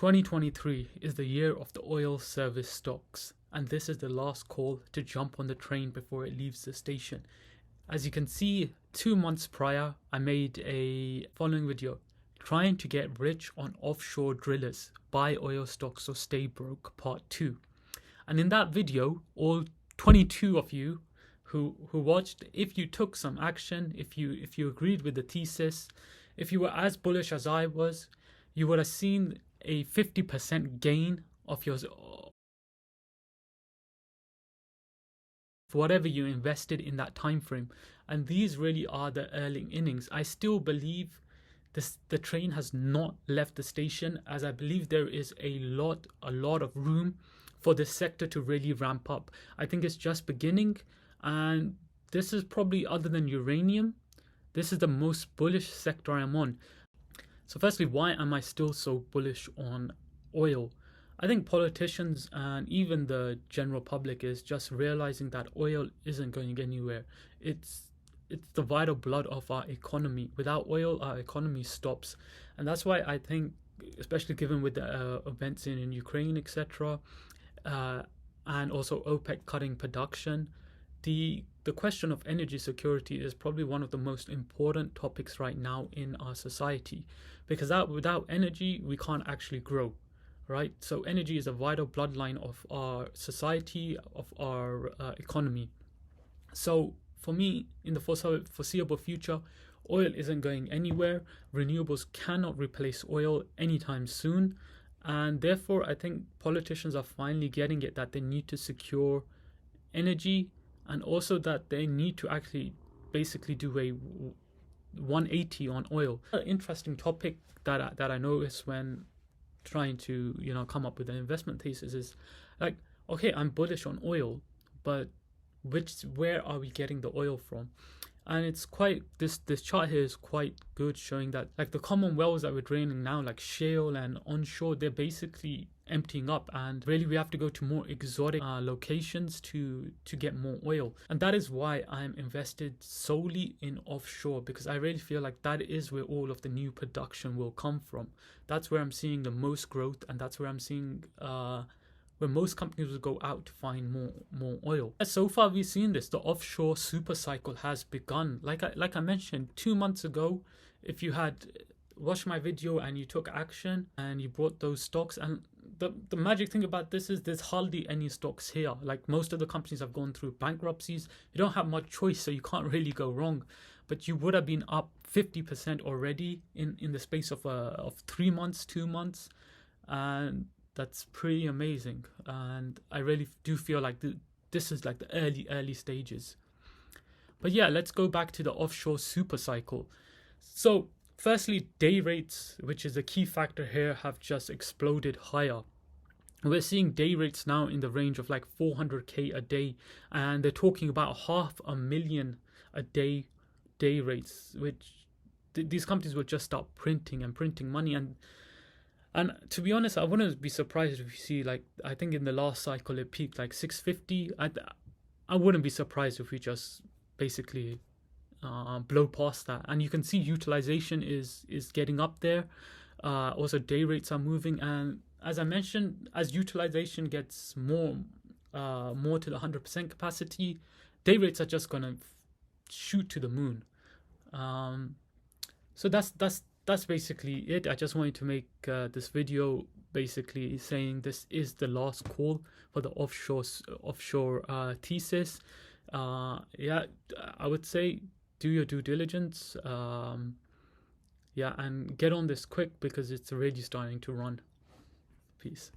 2023 is the year of the oil service stocks, and this is the last call to jump on the train before it leaves the station. As you can see, 2 months prior, I made a following video trying to get rich on offshore drillers, buy oil stocks or stay broke, part 2. And in that video, all 22 of you who watched, if you took some action, if you agreed with the thesis, if you were as bullish as I was, you would have seen a 50% gain of your whatever you invested in that time frame. And these really are the early innings. I still believe the train has not left the station, as I believe there is a lot of room for this sector to really ramp up. I think it's just beginning, and this is probably, other than uranium, this is the most bullish sector I'm on. So firstly, why am I still so bullish on oil? I think politicians and even the general public is just realizing that oil isn't going anywhere. It's the vital blood of our economy. Without oil, our economy stops. And that's why I think, especially given with the events in Ukraine, etc., and also OPEC cutting production, the question of energy security is probably one of the most important topics right now in our society, because without energy we can't actually grow, right? So energy is a vital bloodline of our society, of our economy. So for me, in the foreseeable future, oil isn't going anywhere. Renewables cannot replace oil anytime soon, and therefore I think politicians are finally getting it, that they need to secure energy, and also that they need to actually basically do a 180 on oil. An interesting topic that I noticed when trying to come up with an investment thesis is like, okay, I'm bullish on oil, but where are we getting the oil from? And it's quite, this chart here is quite good, showing that like the common wells that we're draining now, like shale and onshore, they're basically emptying up, and really we have to go to more exotic locations to get more oil. And that is why I'm invested solely in offshore, because I really feel like that is where all of the new production will come from. That's where I'm seeing the most growth, and that's where I'm seeing where most companies will go out to find more oil. And so far we've seen this. The offshore SuperCycle has begun. Like I mentioned 2 months ago, if you had watched my video and you took action and you bought those stocks, and the magic thing about this is there's hardly any stocks here. Like most of the companies have gone through bankruptcies. You don't have much choice, so you can't really go wrong. But you would have been up 50% already in the space of 3 months, 2 months, and that's pretty amazing. And I really do feel like this is like the early stages. But yeah, let's go back to the offshore super cycle. So firstly, day rates, which is a key factor here, have just exploded higher. We're seeing day rates now in the range of like 400k a day, and they're talking about 500,000 a day rates, which these companies will just start printing money. And to be honest, I wouldn't be surprised if you see, like, I think in the last cycle it peaked like 650. I wouldn't be surprised if we just basically blow past that. And you can see utilization is getting up there. Also day rates are moving, and as I mentioned, as utilization gets more to the 100% capacity, day rates are just gonna shoot to the moon. So that's basically it. I just wanted to make this video basically saying this is the last call for the offshore thesis. Yeah, I would say do your due diligence. Yeah, and get on this quick, because it's really starting to run. Peace.